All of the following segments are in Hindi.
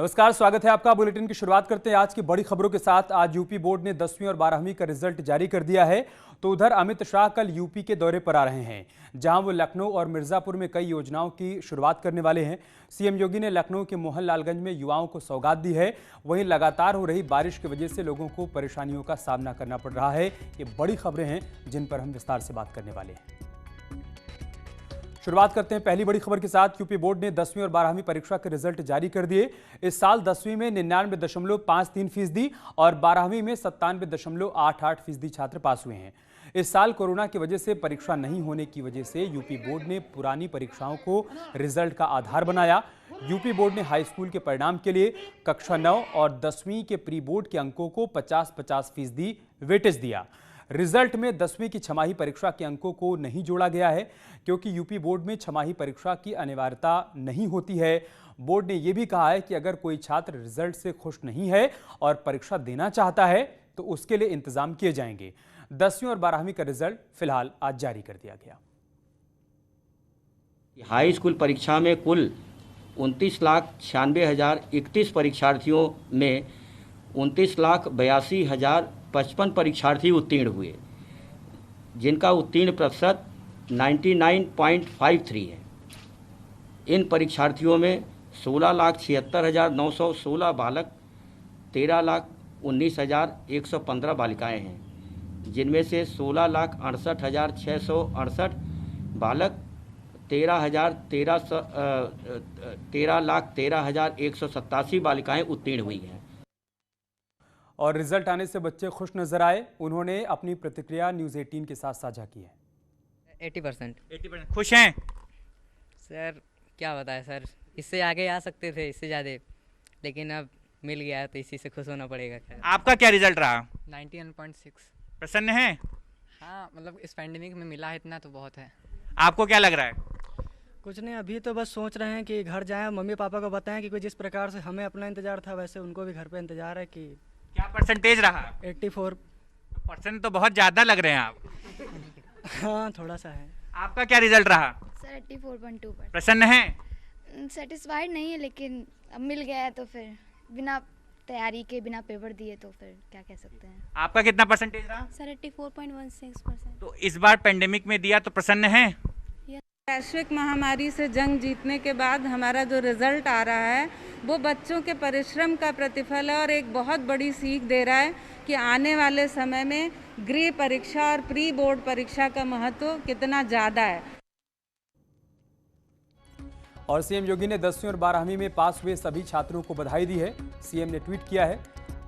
नमस्कार, स्वागत है आपका। बुलेटिन की शुरुआत करते हैं आज की बड़ी खबरों के साथ। आज यूपी बोर्ड ने 10वीं और 12वीं का रिजल्ट जारी कर दिया है। तो उधर अमित शाह कल यूपी के दौरे पर आ रहे हैं, जहां वो लखनऊ और मिर्जापुर में कई योजनाओं की शुरुआत करने वाले हैं। सीएम योगी ने लखनऊ के मोहनलालगंज में युवाओं को सौगात दी है। वहीं लगातार हो रही बारिश की वजह से लोगों को परेशानियों का सामना करना पड़ रहा है। ये बड़ी खबरें हैं जिन पर हम विस्तार से बात करने वाले हैं। शुरुआत करते हैं पहली बड़ी खबर के साथ। यूपी बोर्ड ने 10वीं और 12वीं परीक्षा के रिजल्ट जारी कर दिए। इस साल 10वीं में 99.53% और 12वीं में 97.88% छात्र पास हुए हैं। इस साल कोरोना की वजह से परीक्षा नहीं होने की वजह से यूपी बोर्ड ने पुरानी परीक्षाओं को रिजल्ट का आधार बनाया। यूपी बोर्ड ने हाई स्कूल के परिणाम के लिए कक्षा 9 और 10वीं के प्री बोर्ड के अंकों को 50-50% वेटेज दिया। रिजल्ट में 10वीं की छमाही परीक्षा के अंकों को नहीं जोड़ा गया है, क्योंकि यूपी बोर्ड में छमाही परीक्षा की अनिवार्यता नहीं होती है। बोर्ड ने यह भी कहा है कि अगर कोई छात्र रिजल्ट से खुश नहीं है और परीक्षा देना चाहता है तो उसके लिए इंतजाम किए जाएंगे। 10वीं और 12वीं का रिजल्ट फिलहाल आज जारी कर दिया गया। हाई स्कूल परीक्षा में कुल 29,96,031 परीक्षार्थियों में 29,82,055 परीक्षार्थी उत्तीर्ण हुए, जिनका उत्तीर्ण प्रतिशत 99.53 है। इन परीक्षार्थियों में 16,76,916 बालक, 13,19,115 बालिकाएं हैं, जिनमें से 16,68,668 बालक, 13,13,187 बालिकाएं उत्तीर्ण हुई हैं। और रिजल्ट आने से बच्चे खुश नजर आए। उन्होंने अपनी प्रतिक्रिया न्यूज़ 18 के साथ साझा की है। 80% खुश हैं सर। क्या बताएं सर, इससे आगे आ सकते थे, इससे ज़्यादा, लेकिन अब मिल गया है तो इसी से खुश होना पड़ेगा। आपका क्या रिजल्ट रहा? 91.6। प्रसन्न है? हाँ, मतलब इस पैंडेमिक में मिला है इतना तो बहुत है। आपको क्या लग रहा है? कुछ नहीं, अभी तो बस सोच रहे हैं कि घर जाएं, मम्मी पापा को बताएं कि जिस प्रकार से हमें अपना इंतजार था वैसे उनको भी घर पे इंतजार है। कि क्या परसेंटेज रहा? 84%। तो बहुत ज़्यादा लग रहे हैं आप। हाँ, थोड़ा सा है। आपका क्या रिजल्ट रहा? सर 84.2%। प्रसन्न है? सेटिस्फाइड नहीं है, लेकिन अब मिल गया है तो फिर बिना तैयारी के, बिना पेपर दिए तो फिर क्या कह सकते हैं। आपका कितना परसेंटेज रहा? सर 84.16%। तो इस बार पेंडेमिक में दिया तो प्रसन्न है? वैश्विक महामारी से जंग जीतने के बाद हमारा जो रिजल्ट आ रहा है वो बच्चों के परिश्रम का प्रतिफल है और एक बहुत बड़ी सीख दे रहा है कि आने वाले समय में गृह परीक्षा और प्री बोर्ड परीक्षा का महत्व कितना ज़्यादा है। और सीएम योगी ने 10वीं और 12वीं में पास हुए सभी छात्रों को बधाई दी है। सीएम ने ट्वीट किया है,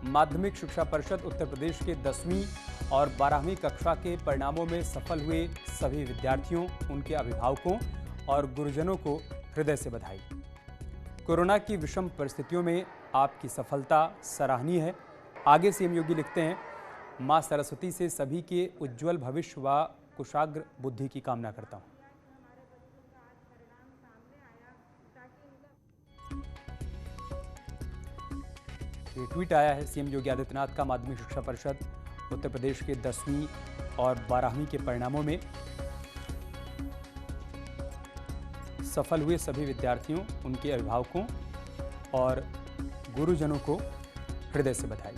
माध्यमिक शिक्षा परिषद उत्तर प्रदेश के 10वीं और 12वीं कक्षा के परिणामों में सफल हुए सभी विद्यार्थियों, उनके अभिभावकों और गुरुजनों को हृदय से बधाई। कोरोना की विषम परिस्थितियों में आपकी सफलता सराहनीय है। आगे सीएम योगी लिखते हैं, मां सरस्वती से सभी के उज्जवल भविष्य व कुशाग्र बुद्धि की कामना करता हूं। ये ट्वीट आया है सीएम योगी आदित्यनाथ का माध्यमिक शिक्षा परिषद उत्तर प्रदेश के 10वीं और 12वीं के परिणामों में सफल हुए सभी विद्यार्थियों, उनके अभिभावकों और गुरुजनों को हृदय से बधाई।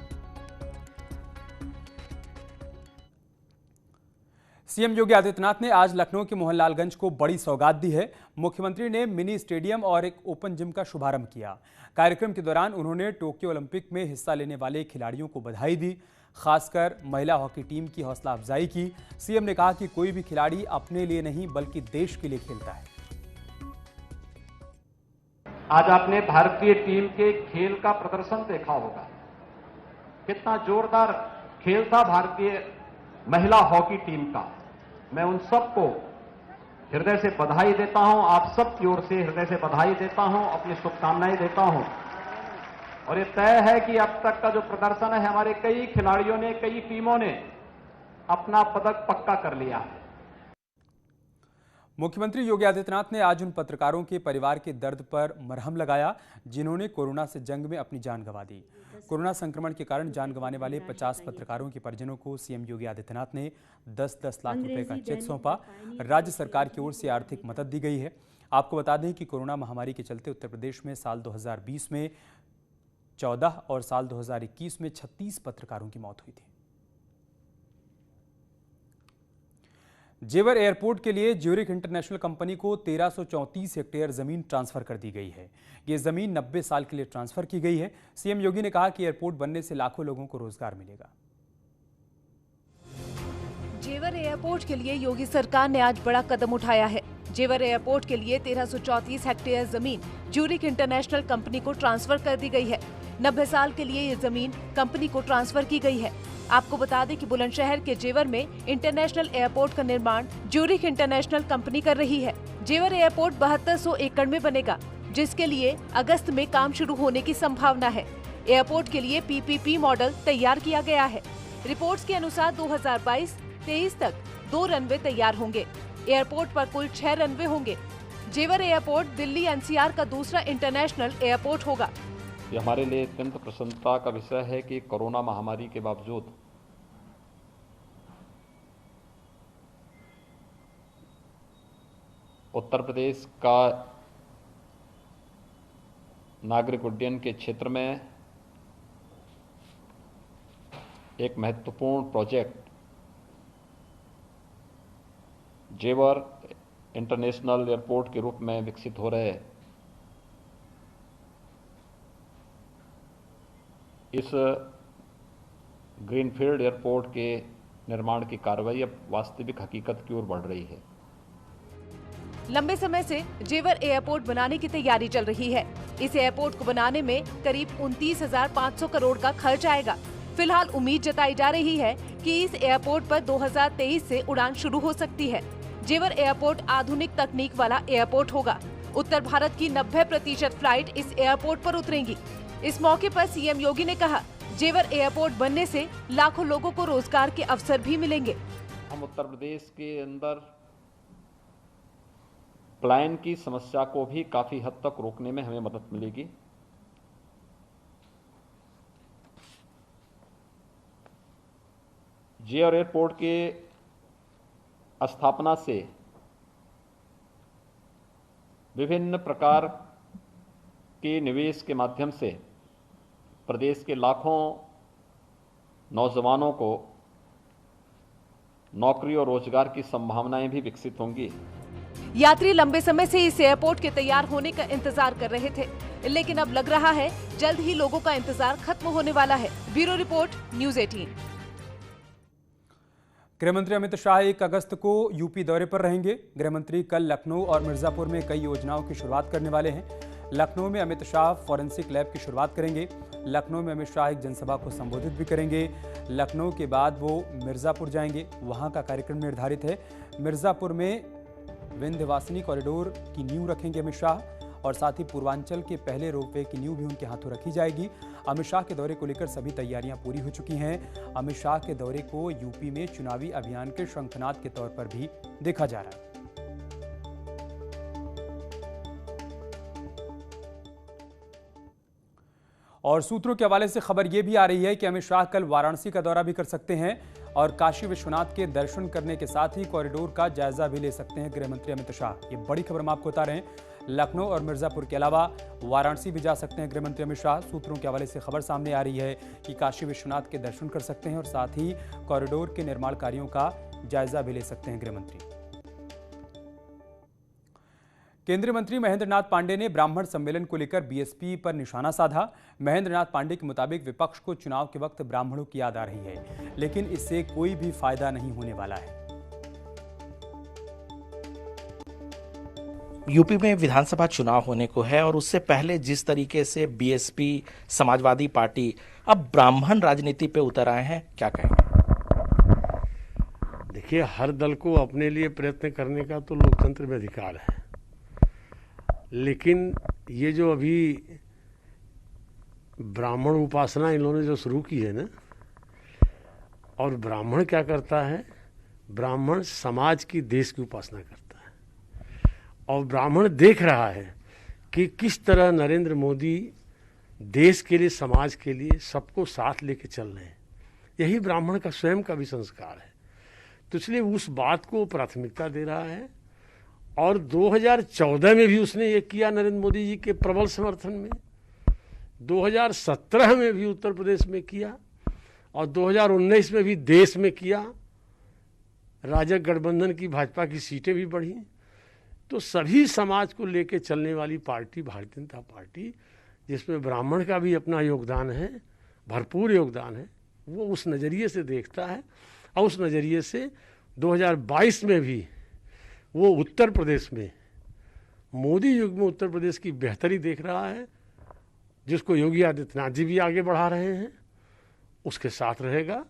सीएम योगी आदित्यनाथ ने आज लखनऊ के मोहनलालगंज को बड़ी सौगात दी है। मुख्यमंत्री ने मिनी स्टेडियम और एक ओपन जिम का शुभारंभ किया। कार्यक्रम के दौरान उन्होंने टोक्यो ओलंपिक में हिस्सा लेने वाले खिलाड़ियों को बधाई दी, खासकर महिला हॉकी टीम की हौसला अफजाई की। सीएम ने कहा कि कोई भी खिलाड़ी अपने लिए नहीं बल्कि देश के लिए खेलता है। आज आपने भारतीय टीम के खेल का प्रदर्शन देखा होगा, कितना जोरदार खेल था भारतीय महिला हॉकी टीम का। मैं उन सबको हृदय से बधाई देता हूं, आप सब की ओर से हृदय से बधाई देता हूं, अपनी शुभकामनाएं देता हूं। और ये तय है कि अब तक का जो प्रदर्शन है, हमारे कई खिलाड़ियों ने, कई टीमों ने अपना पदक पक्का कर लिया है। मुख्यमंत्री योगी आदित्यनाथ ने आज उन पत्रकारों के परिवार के दर्द पर मरहम लगाया जिन्होंने कोरोना से जंग में अपनी जान गंवा दी। कोरोना संक्रमण के कारण जान गंवाने वाले 50 पत्रकारों के परिजनों को सीएम योगी आदित्यनाथ ने 10-10 लाख रुपए का चेक सौंपा। राज्य सरकार की ओर से आर्थिक मदद दी गई है। आपको बता दें कि कोरोना महामारी के चलते उत्तर प्रदेश में साल 2020 में 14 और साल 2021 में 36 पत्रकारों की मौत हुई थी। जेवर एयरपोर्ट के लिए ज्यूरिख इंटरनेशनल कंपनी को 1334 हेक्टेयर जमीन ट्रांसफर कर दी गई है। ये जमीन 90 साल के लिए ट्रांसफर की गई है। सीएम योगी ने कहा कि एयरपोर्ट बनने से लाखों लोगों को रोजगार मिलेगा। जेवर एयरपोर्ट के लिए योगी सरकार ने आज बड़ा कदम उठाया है। जेवर एयरपोर्ट के लिए 1334 हेक्टेयर जमीन ज्यूरिख इंटरनेशनल कंपनी को ट्रांसफर कर दी गई है। 90 साल के लिए ये जमीन कंपनी को ट्रांसफर की गई है। आपको बता दें कि बुलंदशहर के जेवर में इंटरनेशनल एयरपोर्ट का निर्माण ज्यूरिख इंटरनेशनल कंपनी कर रही है। जेवर एयरपोर्ट 7200 एकड़ में बनेगा, जिसके लिए अगस्त में काम शुरू होने की संभावना है। एयरपोर्ट के लिए पीपीपी मॉडल तैयार किया गया है। रिपोर्ट्स के अनुसार 2022-23 तक 2 रनवे तैयार होंगे। एयरपोर्ट पर कुल 6 रनवे होंगे। जेवर एयरपोर्ट दिल्ली एनसीआर का दूसरा इंटरनेशनल एयरपोर्ट होगा। ये हमारे लिए अत्यंत प्रसन्नता का विषय है कि कोरोना महामारी के बावजूद उत्तर प्रदेश का नागरिक उड्डयन के क्षेत्र में एक महत्वपूर्ण प्रोजेक्ट जेवर इंटरनेशनल एयरपोर्ट के रूप में विकसित हो रहे हैं। इस ग्रीनफील्ड एयरपोर्ट के निर्माण की कार्रवाई अब वास्तविक हकीकत की ओर बढ़ रही है। लंबे समय से जेवर एयरपोर्ट बनाने की तैयारी चल रही है। इस एयरपोर्ट को बनाने में करीब 29,500 करोड़ का खर्च आएगा। फिलहाल उम्मीद जताई जा रही है कि इस एयरपोर्ट पर 2023 से उड़ान शुरू हो सकती है। जेवर एयरपोर्ट आधुनिक तकनीक वाला एयरपोर्ट होगा। उत्तर भारत की 90% फ्लाइट इस एयरपोर्ट पर उतरेंगी। इस मौके पर सीएम योगी ने कहा, जेवर एयरपोर्ट बनने से लाखों लोगों को रोजगार के अवसर भी मिलेंगे। हम उत्तर प्रदेश के अंदर पलायन की समस्या को भी काफी हद तक रोकने में हमें मदद मिलेगी। जेवर एयरपोर्ट के स्थापना से विभिन्न प्रकार के निवेश के माध्यम से प्रदेश के लाखों नौजवानों को नौकरी और रोजगार की संभावनाएं भी विकसित होंगी। यात्री लंबे समय से इस एयरपोर्ट के तैयार होने का इंतजार कर रहे थे, लेकिन अब लग रहा है जल्द ही लोगों का इंतजार खत्म होने वाला है। Bureau report, news 18। गृहमंत्री अमित शाह 1 अगस्त को यूपी दौरे पर रहेंगे। गृहमंत्री कल लखनऊ और मिर्जापुर में कई योजनाओं की शुरुआत करने वाले हैं। लखनऊ में अमित शाह फॉरेंसिक लैब की शुरुआत करेंगे। लखनऊ में अमित शाह एक जनसभा को संबोधित भी करेंगे। लखनऊ के बाद वो मिर्जापुर जाएंगे, वहां का कार्यक्रम निर्धारित है। मिर्जापुर में विंध्यवासिनी कॉरिडोर की नींव रखेंगे अमित शाह, और साथ ही पूर्वांचल के पहले रोपवे की नींव भी उनके हाथों रखी जाएगी। अमित शाह के दौरे को लेकर सभी तैयारियां पूरी हो चुकी हैं। अमित शाह के दौरे को यूपी में चुनावी अभियान के शंखनाद के तौर पर भी देखा जा रहा है। और सूत्रों के हवाले से खबर यह भी आ रही है कि अमित शाह कल वाराणसी का दौरा भी कर सकते हैं और काशी विश्वनाथ के दर्शन करने के साथ ही कॉरिडोर का जायजा भी ले सकते हैं गृहमंत्री अमित शाह। ये बड़ी खबर हम आपको बता रहे हैं। लखनऊ और मिर्जापुर के अलावा वाराणसी भी जा सकते हैं गृहमंत्री अमित शाह। सूत्रों के हवाले से खबर सामने आ रही है कि काशी विश्वनाथ के दर्शन कर सकते हैं और साथ ही कॉरिडोर के निर्माण कार्यों का जायजा भी ले सकते हैं गृहमंत्री। केंद्रीय मंत्री महेंद्र नाथ पांडे ने ब्राह्मण सम्मेलन को लेकर बीएसपी पर निशाना साधा। महेंद्र नाथ पांडे के मुताबिक विपक्ष को चुनाव के वक्त ब्राह्मणों की याद आ रही है, लेकिन इससे कोई भी फायदा नहीं होने वाला है। यूपी में विधानसभा चुनाव होने को है और उससे पहले जिस तरीके से बीएसपी, समाजवादी पार्टी अब ब्राह्मण राजनीति पे उतर आए हैं, क्या कहेंगे? देखिए, हर दल को अपने लिए प्रयत्न करने का तो लोकतंत्र में अधिकार है, लेकिन ये जो अभी ब्राह्मण उपासना इन लोगों ने जो शुरू की है ना, और ब्राह्मण क्या करता है, ब्राह्मण समाज की, देश की उपासना करता है। और ब्राह्मण देख रहा है कि किस तरह नरेंद्र मोदी देश के लिए, समाज के लिए सबको साथ लेके चल रहे हैं। यही ब्राह्मण का स्वयं का भी संस्कार है। तो इसलिए उस बात को प्राथमिकता दे रहा है। और 2014 में भी उसने ये किया नरेंद्र मोदी जी के प्रबल समर्थन में 2017 में भी उत्तर प्रदेश में किया और 2019 में भी देश में किया। राजग गठबंधन की भाजपा की सीटें भी बढ़ी। तो सभी समाज को लेके चलने वाली पार्टी भारतीय जनता पार्टी, जिसमें ब्राह्मण का भी अपना योगदान है, भरपूर योगदान है, वो उस नज़रिए से देखता है और उस नज़रिए से 2022 में भी वो उत्तर प्रदेश में मोदी युग में उत्तर प्रदेश की बेहतरी देख रहा है, जिसको योगी आदित्यनाथ जी भी आगे बढ़ा रहे हैं, उसके साथ रहेगा।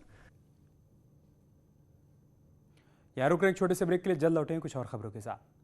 यार रुक रहे हैं छोटे से ब्रेक के लिए, जल्द लौटेंगे कुछ और खबरों के साथ।